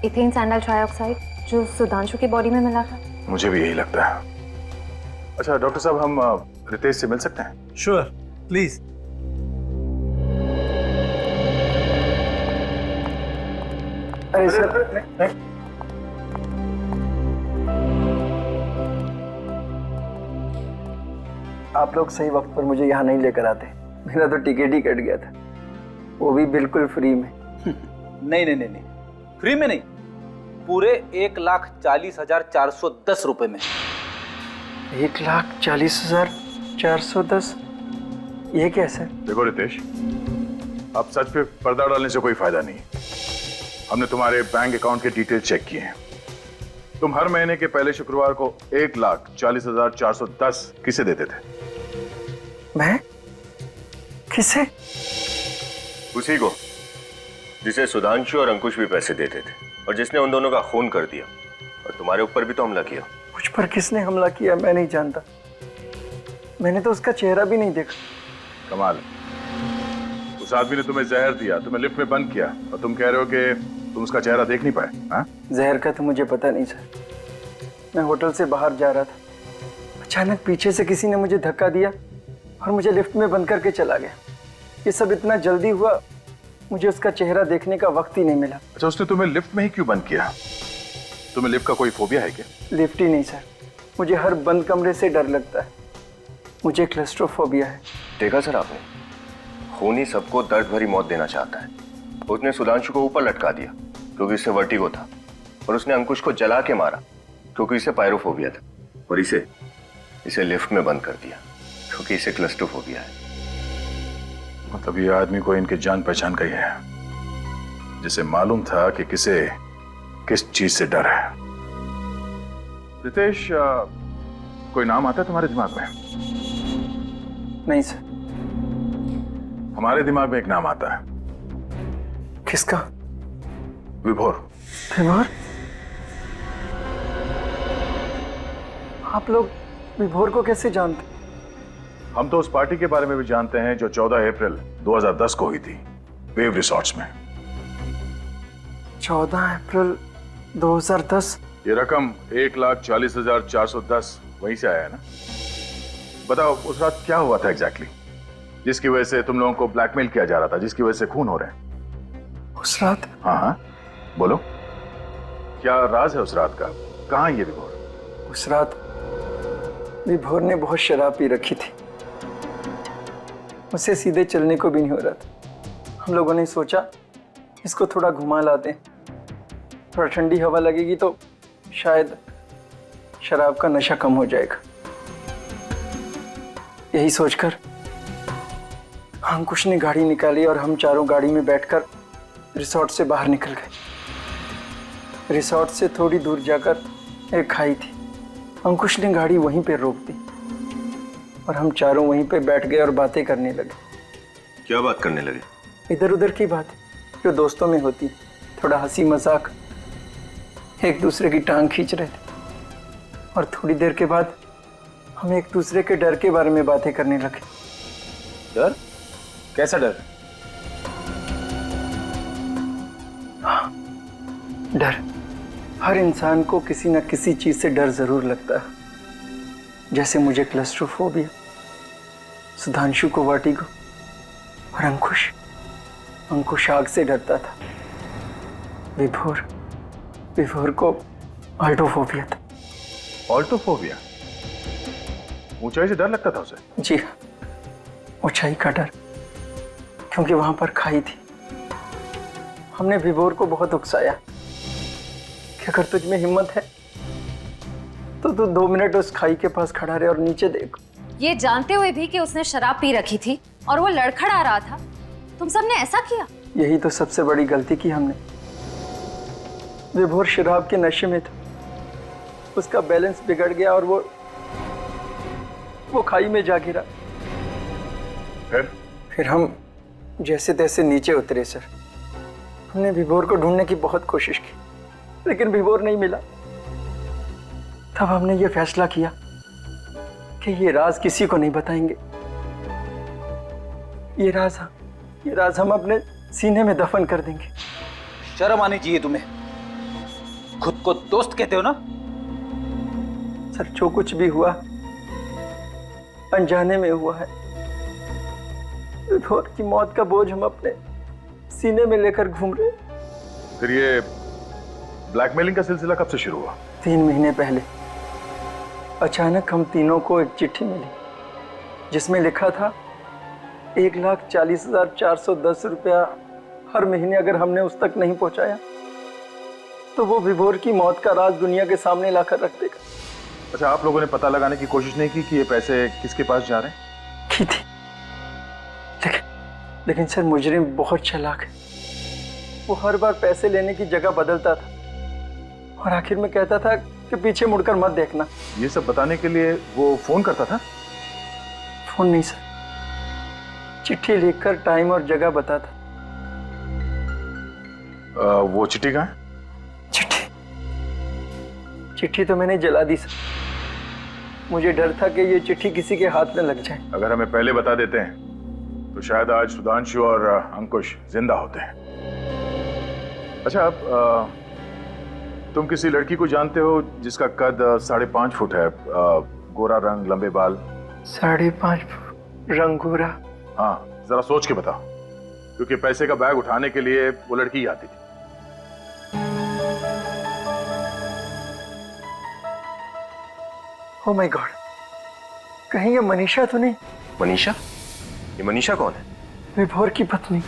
इथेन सैंडल ट्राइऑक्साइड, जो सुधांशु की बॉडी में मिला था। मुझे भी यही लगता है। अच्छा डॉक्टर साहब, हम रितेश से मिल सकते हैं? Sure, please. अरे सर, आप लोग सही वक्त पर मुझे यहाँ नहीं लेकर आते, मेरा तो टिकट ही कट गया था, वो भी बिल्कुल फ्री में। नहीं नहीं नहीं नहीं, फ्री में नहीं, पूरे 1,40,410 रुपए में। 1,40,410? ये कैसे? देखो रितेश, अब सच पे पर्दा डालने से कोई फायदा नहीं। हमने तुम्हारे बैंक अकाउंट के डिटेल चेक किए हैं। तुम हर महीने के पहले शुक्रवार को 1,40,410 किसे देते थे? मैं? किसे? उसी को जिसे सुधांशु और अंकुश भी पैसे देते थे, और जिसने उन दोनों का खून कर दिया, और तुम्हारे ऊपर भी तो हमला किया। मुझ पर किसने हमला किया मैं नहीं जानता, मैंने तो उसका चेहरा भी नहीं देखा। कमाल, उस आदमी ने तुम्हें जहर दिया, तुम्हें लिफ्ट में बंद किया, और तुम कह रहे हो कि तुम उसका चेहरा देख नहीं पाए? हाँ? जहर का तो मुझे पता नहीं सर, मैं होटल से बाहर जा रहा था, अचानक पीछे से किसी ने मुझे धक्का दिया और मुझे लिफ्ट में बंद करके चला गया। ये सब इतना जल्दी हुआ, मुझे उसका चेहरा देखने का वक्त ही नहीं मिला। अच्छा, उसने तुम्हें लिफ्ट में ही क्यों बंद किया? तुम्हें लिफ्ट का कोई फोबिया है क्या? लिफ्ट ही नहीं सर, मुझे हर बंद कमरे से डर लगता है, मुझे क्लस्ट्रोफोबिया है। देखा सर आपने, खून ही सबको दर्द भरी मौत देना चाहता है। उसने सुधांशु को ऊपर लटका दिया क्योंकि इससे वर्टिगो था, और उसने अंकुश को जला के मारा क्योंकि इसे पायरोफोबिया था, और इसे लिफ्ट में बंद कर दिया क्योंकि इसे क्लस्ट्रोफोबिया है। मतलब ये आदमी को इनके जान पहचान का ही है, जिसे मालूम था कि किस चीज से डर है। रितेश, कोई नाम आता है तुम्हारे दिमाग में? नहीं सर। हमारे दिमाग में एक नाम आता है। किसका? विभोर। विभोर? आप लोग विभोर को कैसे जानते? हम तो उस पार्टी के बारे में भी जानते हैं जो 14 अप्रैल 2010 को हुई थी वेव रिसॉर्ट्स में। 14 अप्रैल 2010? ये रकम 1,40,410 वहीं से आया है ना? बताओ उस रात क्या हुआ था एग्जैक्टली जिसकी वजह से तुम लोगों को ब्लैकमेल किया जा रहा था, जिसकी वजह से खून हो रहे हैं? उस रात? हाँ हाँ बोलो, क्या राज है उस रात का? कहाँ है ये विभोर? उस रात विभोर ने बहुत शराब पी रखी थी, उसे सीधे चलने को भी नहीं हो रहा था। हम लोगों ने सोचा इसको थोड़ा घुमा लाते हैं, थोड़ा ठंडी हवा लगेगी तो शायद शराब का नशा कम हो जाएगा। यही सोचकर अंकुश ने गाड़ी निकाली और हम चारों गाड़ी में बैठकर रिसोर्ट से बाहर निकल गए। रिसोर्ट से थोड़ी दूर जाकर एक खाई थी, अंकुश ने गाड़ी वहीं पे रोक दी और हम चारों वहीं पे बैठ गए और बातें करने लगे। क्या बात करने लगे? इधर उधर की बात जो दोस्तों में होती, थोड़ा हंसी मजाक, एक दूसरे की टांग खींच रहे थे। और थोड़ी देर के बाद हम एक दूसरे के डर के बारे में बातें करने लगे। डर? कैसा डर? हाँ, डर। हर इंसान को किसी न किसी चीज से डर जरूर लगता है। जैसे मुझे क्लस्ट्रोफोबिया, सुधांशु को वर्टिगो और अंकुश आग से डरता था। विभोर को ऑल्टोफोबिया था। ऑल्टोफोबिया? ऊंचाई से डर लगता था उसे? जी हाँ, ऊंचाई का डर, क्योंकि वहां पर खाई थी। हमने विभोर को बहुत उकसाया कि अगर तुझ में हिम्मत है तो तू 2 मिनट उस खाई के पास खड़ा रहे और नीचे देख। ये जानते हुए भी कि उसने शराब पी रखी थी और वो लड़खड़ा रहा था, तुम सबने ऐसा किया? यही तो सबसे बड़ी गलती की हमने। विभोर शराब के नशे में था, उसका बैलेंस बिगड़ गया और वो खाई में जा गिरा। फिर हम जैसे तैसे नीचे उतरे सर। हमने विभोर को ढूंढने की बहुत कोशिश की, लेकिन विभोर नहीं मिला। तब हमने ये फैसला किया कि ये राज किसी को नहीं बताएंगे। ये राज हम अपने सीने में दफन कर देंगे। शर्म आनी चाहिए तुम्हें, खुद को दोस्त कहते हो ना? सर, जो कुछ भी हुआ अनजाने में हुआ है। विभोर की मौत का बोझ हम अपने सीने में लेकर घूम रहे। फिर ये ब्लैकमेलिंग का सिलसिला कब से शुरू हुआ? 3 महीने पहले अचानक हम तीनों को एक चिट्ठी मिली जिसमें लिखा था 1,40,410 रुपया हर महीने अगर हमने उस तक नहीं पहुंचाया तो वो विभोर की मौत का राज दुनिया के सामने लाकर रख देगा। अच्छा, आप लोगों ने पता लगाने की कोशिश नहीं की कि ये पैसे किसके पास जा रहे हैं? की थी, लेकिन सर मुजरिम बहुत चालाक है। वो हर बार पैसे लेने की जगह बदलता था और आखिर में कहता था कि पीछे मुड़कर मत देखना। ये सब बताने के लिए वो फोन करता था? फोन नहीं सर, चिट्ठी लिखकर टाइम और जगह बताता। वो चिट्ठी कहाँ है? चिट्ठी तो मैंने जला दी सर। मुझे डर था कि ये चिट्ठी किसी के हाथ में लग जाए। अगर हमें पहले बता देते हैं तो शायद आज सुधांशु और अंकुश जिंदा होते हैं। अच्छा, अब तुम किसी लड़की को जानते हो जिसका कद 5.5 फुट है, गोरा रंग, लंबे बाल? 5.5 फुट, रंग गोरा? हाँ, जरा सोच के बताओ, क्योंकि पैसे का बैग उठाने के लिए वो लड़की ही आती थी। ओह माय गॉड, कहीं ये मनीषा तो नहीं? मनीषा? ये मनीषा कौन है? विभोर की पत्नी।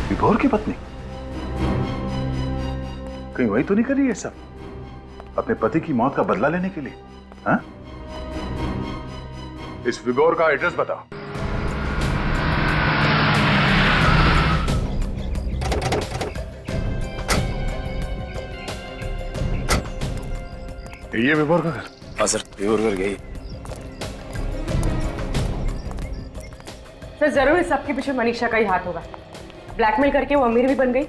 विभोर की पत्नी? कहीं वही तो नहीं कर रही है सब अपने पति की मौत का बदला लेने के लिए? हाँ? इस विभोर का एड्रेस बताओ। ये विभोर का घर? हाँ सर, प्योर कर गई। सर जरूर इस सबके पीछे मनीषा का ही हाथ होगा। ब्लैकमेल करके वो अमीर भी बन गई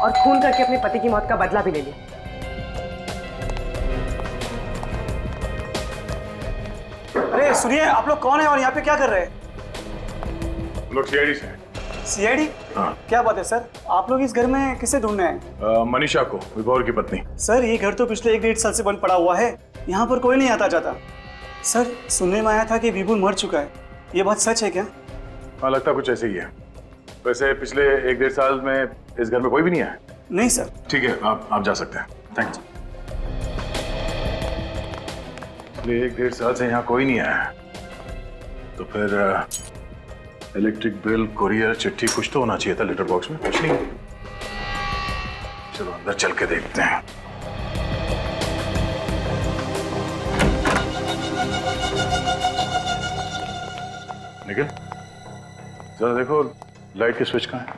और खून करके अपने पति की मौत का बदला भी ले लिया। अरे सुनिए, आप लोग कौन है और यहाँ पे क्या कर रहे हैं? लोग सीआईडी से हैं। सीआईडी? हाँ। क्या बात है सर, आप लोग इस घर में किसे ढूंढने हैं? मनीषा को, विभोर की पत्नी। सर ये घर तो पिछले 1-1.5 साल से बंद पड़ा हुआ है, यहाँ पर कोई नहीं आता जाता। सर सुनने में आया था कि विभुल मर चुका है, ये बात सच है क्या? हाँ, लगता कुछ ऐसे ही है। वैसे पिछले 1-1.5 साल में इस घर में कोई भी नहीं आया? नहीं सर। ठीक है, आप जा सकते हैं। थैंक्स। पिछले 1-1.5 साल से यहाँ कोई नहीं आया, तो फिर इलेक्ट्रिक बिल, कुरियर, चिट्ठी कुछ तो होना चाहिए था लेटर बॉक्स में। कुछ नहीं। चलो अंदर चल के देखते हैं। निखिल, जरा देखो लाइट के स्विच कहाँ है।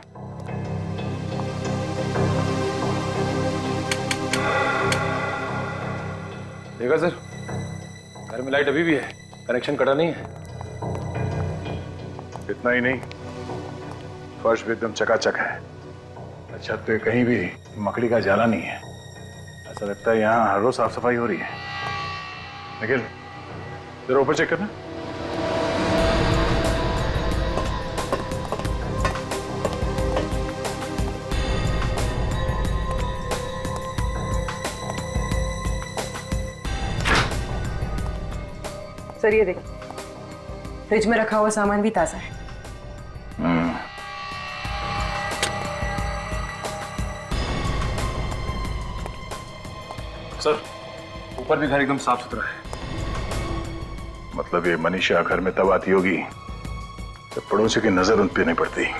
देखा सर, घर में लाइट अभी भी है, कनेक्शन कटा नहीं है। इतना ही नहीं, फर्श भी एकदम चकाचक है। छत पे कहीं भी मकड़ी का जाला नहीं है। ऐसा लगता है यहाँ हर रोज साफ सफाई हो रही है। निखिल, जरा ऊपर चेक करना। सर ये देखो, फ्रिज में रखा हुआ सामान भी ताजा है। सर ऊपर भी घर एकदम साफ सुथरा है। मतलब ये मनीषा घर में तब आती होगी जब पड़ोसी की नजर उन पे नहीं पड़ती।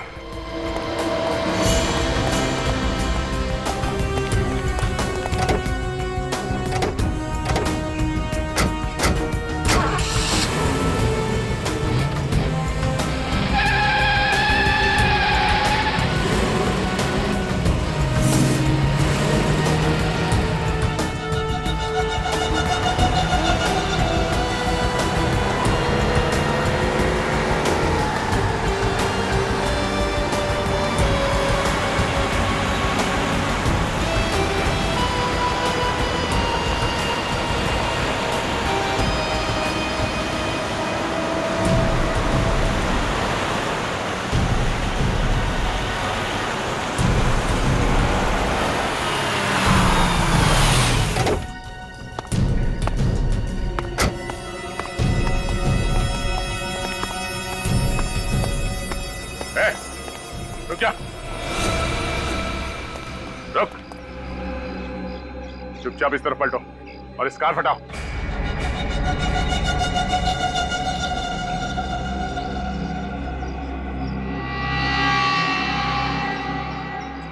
रुक जा, रुक। चुपचाप इस तरफ पलटो और इस कार हटाओ।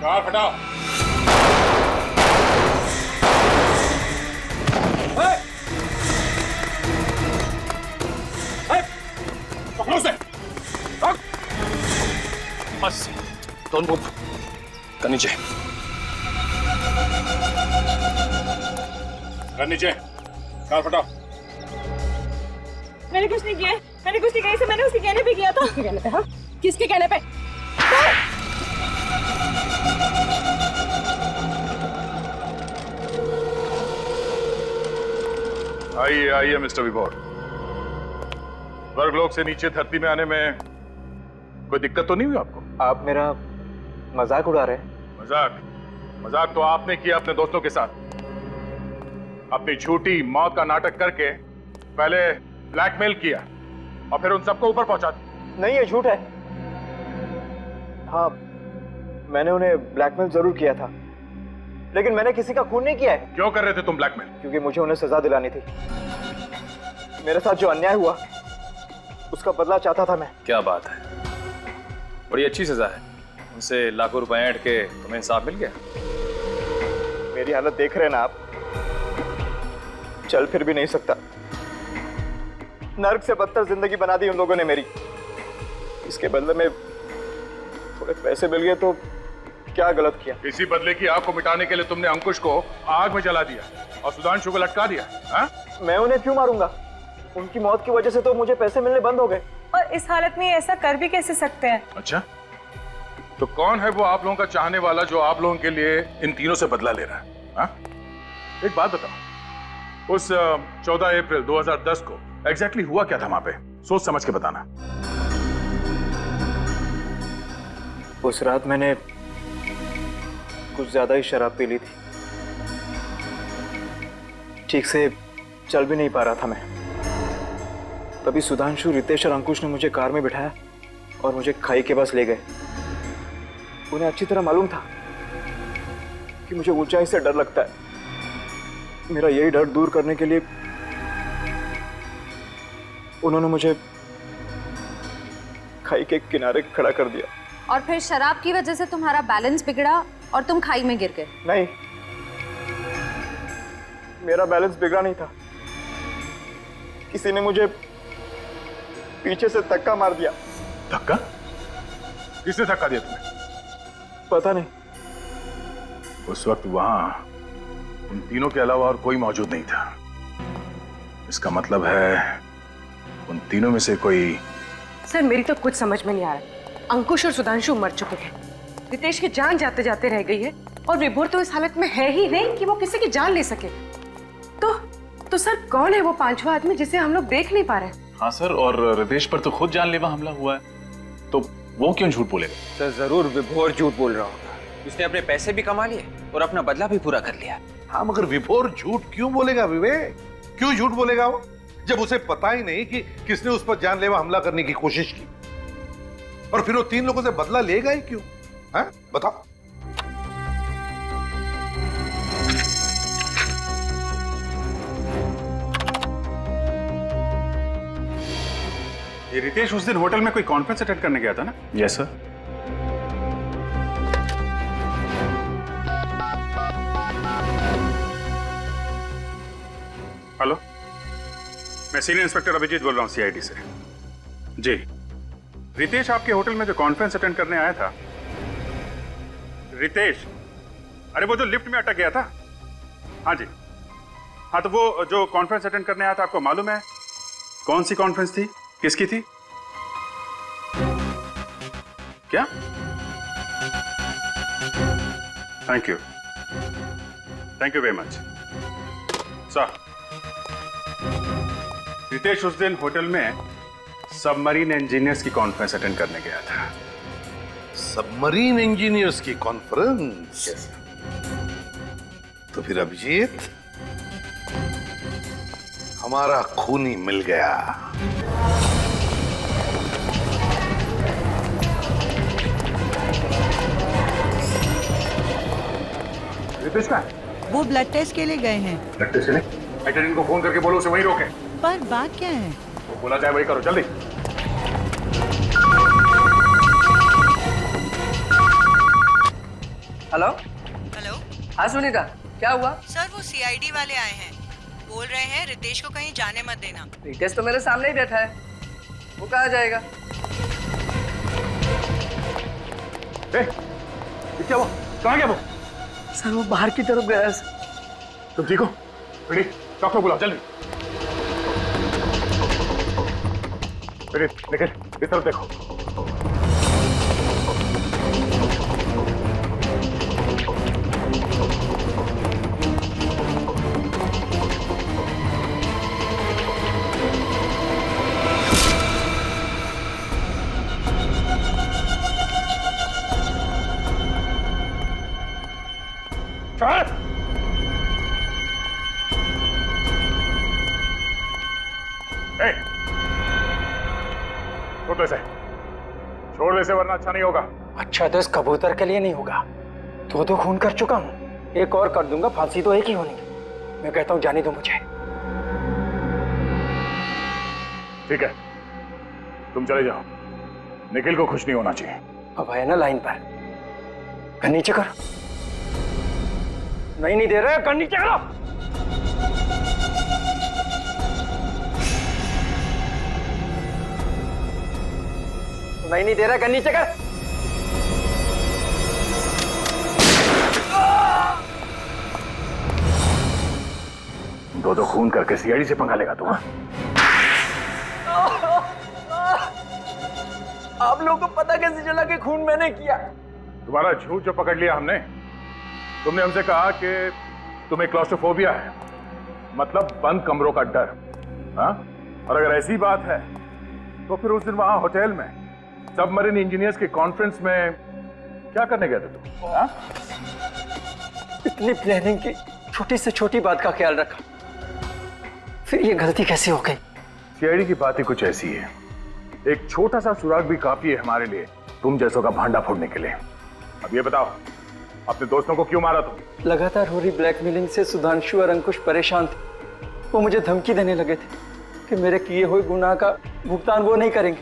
कार हटाओ। पकड़ो उसे। बस, डोंट मूव। कर नीचे। कर नीचे। कार हटाओ। मैंने कुछ नहीं किया, मैंने कुछ नहीं किया, इसे मैंने उसके कहने पे किया था। किसके कहने पे? हाँ, किसके कहने पे? आइए आइए मिस्टर विभोर। स्वर्गलोक से नीचे धरती में आने में कोई दिक्कत तो नहीं हुई आपको? आप मेरा मजाक उड़ा रहे हैं? मजाक तो आपने किया अपने दोस्तों के साथ। अपनी झूठी मौत का नाटक करके पहले ब्लैकमेल किया और फिर उन सबको ऊपर पहुंचा दिया। नहीं, ये झूठ है। हाँ, मैंने उन्हें ब्लैकमेल जरूर किया था, लेकिन मैंने किसी का खून नहीं किया है। क्यों कर रहे थे तुम ब्लैकमेल? क्योंकि मुझे उन्हें सजा दिलानी थी। मेरे साथ जो अन्याय हुआ उसका बदला चाहता था मैं। क्या बात है, बड़ी अच्छी सजा है। उनसे लाखों रुपए ऐंठ के तुम्हें इंसाफ मिल गया। मेरी हालत देख रहे हैं ना आप, चल फिर भी नहीं सकता। नर्क से बदतर जिंदगी बना दी उन लोगों ने मेरी। इसके बदले में थोड़े पैसे मिल गए तो क्या गलत किया? इसी बदले की आग को मिटाने के लिए तुमने अंकुश को आग में जला दिया और सुधांशु को लटका दिया। हाँ? मैं उन्हें क्यों मारूंगा? उनकी मौत की वजह से तो मुझे पैसे मिलने बंद हो गए। और इस हालत में ये ऐसा कर भी कैसे सकते हैं? अच्छा, तो कौन है वो आप लोगों का चाहने वाला जो आप लोगों के लिए इन तीनों से बदला ले रहा है? हाँ? एक बात बताओ, उस 14 अप्रैल 2010 को एग्जैक्टली हुआ क्या था वहां पे? सोच समझ के बताना। उस रात मैंने कुछ ज्यादा ही शराब पी ली थी। ठीक से चल भी नहीं पा रहा था मैं। तभी सुधांशु, रितेश और अंकुश ने मुझे कार में बिठाया और मुझे खाई के पास ले गए। उन्हें अच्छी तरह मालूम था कि मुझे ऊंचाई से डर लगता है। मेरा यही डर दूर करने के लिए उन्होंने मुझे खाई के किनारे खड़ा कर दिया। और फिर शराब की वजह से तुम्हारा बैलेंस बिगड़ा और तुम खाई में गिर गए। नहीं, मेरा बैलेंस बिगड़ा नहीं था। किसी ने मुझे पीछे से धक्का मार दिया। धक्का? किसने धक्का दिया तुम्हें? पता नहीं। उस वक्त वहां उन तीनों के अलावा और कोई मौजूद नहीं था। इसका मतलब है उन तीनों में से कोई। सर मेरी तो कुछ समझ में नहीं आ रहा। अंकुश और सुधांशु मर चुके हैं, रितेश की जान जाते जाते रह गई है और विभोर तो इस हालत में है ही नहीं कि वो किसी की जान ले सके। तो सर कौन है वो पांचवा आदमी जिसे हम लोग देख नहीं पा रहे? हाँ सर, और रितेश पर तो खुद जानलेवा हमला हुआ है, तो वो क्यों झूठ बोलेगा? सर जरूर विभोर झूठ बोल रहा होगा। उसने अपने पैसे भी कमा लिए और अपना बदला भी पूरा कर लिया। हाँ, मगर विभोर झूठ क्यों बोलेगा विवेक? क्यों झूठ बोलेगा वो, जब उसे पता ही नहीं कि किसने उस पर जानलेवा हमला करने की कोशिश की? और फिर वो तीन लोगों से बदला लेगा ही क्यों? हैं? बताओ। ये रितेश उस दिन होटल में कोई कॉन्फ्रेंस अटेंड करने गया था ना? Yes sir. हेलो, मैं सीनियर इंस्पेक्टर अभिजीत बोल रहा हूँ सीआईडी से। जी, रितेश आपके होटल में जो कॉन्फ्रेंस अटेंड करने आया था। रितेश, अरे वो जो लिफ्ट में अटक गया था? हाँ जी, हाँ तो वो जो कॉन्फ्रेंस अटेंड करने आया था, आपको मालूम है कौन सी कॉन्फ्रेंस थी, किसकी थी? क्या? Thank you very much sir. Ritesh उस दिन होटल में सबमरीन इंजीनियर्स की कॉन्फ्रेंस अटेंड करने गया था। सबमरीन इंजीनियर्स की कॉन्फ्रेंस? तो फिर अभिजीत, हमारा खूनी मिल गया। रितेश का? वो ब्लड टेस्ट के लिए गए हैं। ब्लड टेस्ट के लिए? अटेंडेंट को फोन करके बोलो उसे वहीं रोके। पर बात क्या है? वो बोला जाए वही करो, जल्दी। हेलो। हेलो। हाँ सुनीता, क्या हुआ? सर वो सीआईडी वाले आए हैं, बोल रहे हैं रितेश को कहीं जाने मत देना। रितेश तो मेरे सामने ही बैठा है, वो कहाँ जाएगा? क्या वो? कहाँ गया वो? सर वो बाहर की तरफ गया है। तुम ठीक हो? बेटी, डॉक्टर बुलाओ जल्दी। बेटी निकल, इस तरफ देखो। छोड़ दे से वरना अच्छा नहीं होगा। अच्छा तो इस कबूतर के लिए नहीं होगा। दो खून कर चुका हूँ, एक और कर दूंगा, फांसी तो एक ही होनी है। मैं कहता हूँ जाने दो मुझे। ठीक है, तुम चले जाओ, निखिल को खुश नहीं होना चाहिए। अब है ना लाइन पर, कर नीचे करो। नहीं दे रहे, कर नीचे करो। नहीं दे रहा, कर नीचे कर। दो खून करके सीआईडी से पंगा लेगा तुम? आप लोगों को पता कैसे चला कि खून मैंने किया? तुम्हारा झूठ जो पकड़ लिया हमने। तुमने हमसे कहा कि तुम्हें क्लॉस्ट्रोफोबिया है, मतलब बंद कमरों का डर। हाँ? और अगर ऐसी बात है तो फिर उस दिन वहां होटल में सबमरीन इंजीनियर्स के कॉन्फ्रेंस में क्या करने गए थे तुम? हाँ? इतनी प्लानिंग की, छोटी से छोटी बात का ख्याल रखा, फिर ये गलती कैसे हो गई? सीआईडी की बात ही कुछ ऐसी है। एक छोटा सा सुराग भी काफी है हमारे लिए तुम जैसों का भांडा फोड़ने के लिए। अब ये बताओ, अपने दोस्तों को क्यों मारा तुम? लगातार हो रही ब्लैकमेलिंग से सुधांशु और अंकुश परेशान थे। वो मुझे धमकी देने लगे थे कि मेरे किए हुए गुनाह का भुगतान वो नहीं करेंगे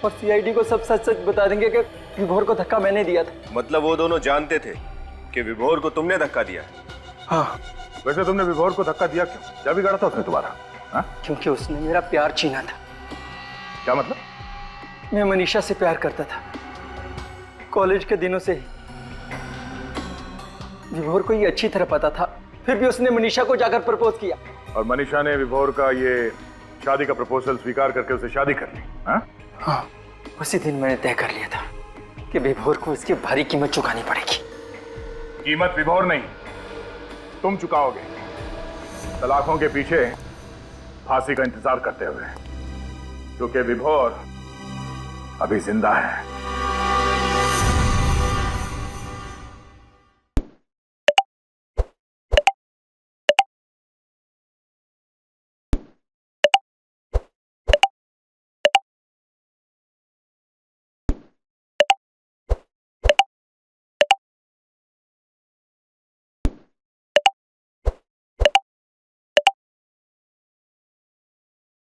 और सीआईडी को सब सच सच बता देंगे कि विभोर को धक्का मैंने दिया था। मतलब वो दोनों जानते थे कि विभोर को तुमने धक्का दिया? हाँ। वैसे तुमने विभोर को धक्का दिया क्यों? क्या बिगाड़ा था उसने तुम्हारा? हाँ? क्योंकि उसने मेरा प्यार छीना था। क्या मतलब? मैं मनीषा से प्यार करता था कॉलेज के दिनों से ही। विभोर को ये अच्छी तरह पता था, फिर भी उसने मनीषा को जाकर प्रपोज किया। और मनीषा ने विभोर का ये शादी का प्रपोजल स्वीकार करके उसे शादी कर ली? हाँ? हाँ, उसी दिन मैंने तय कर लिया था कि विभोर को इसकी भारी कीमत चुकानी पड़ेगी। कीमत विभोर नहीं, तुम चुकाओगे, सलाखों के पीछे फांसी का इंतजार करते हुए, क्योंकि विभोर अभी जिंदा है।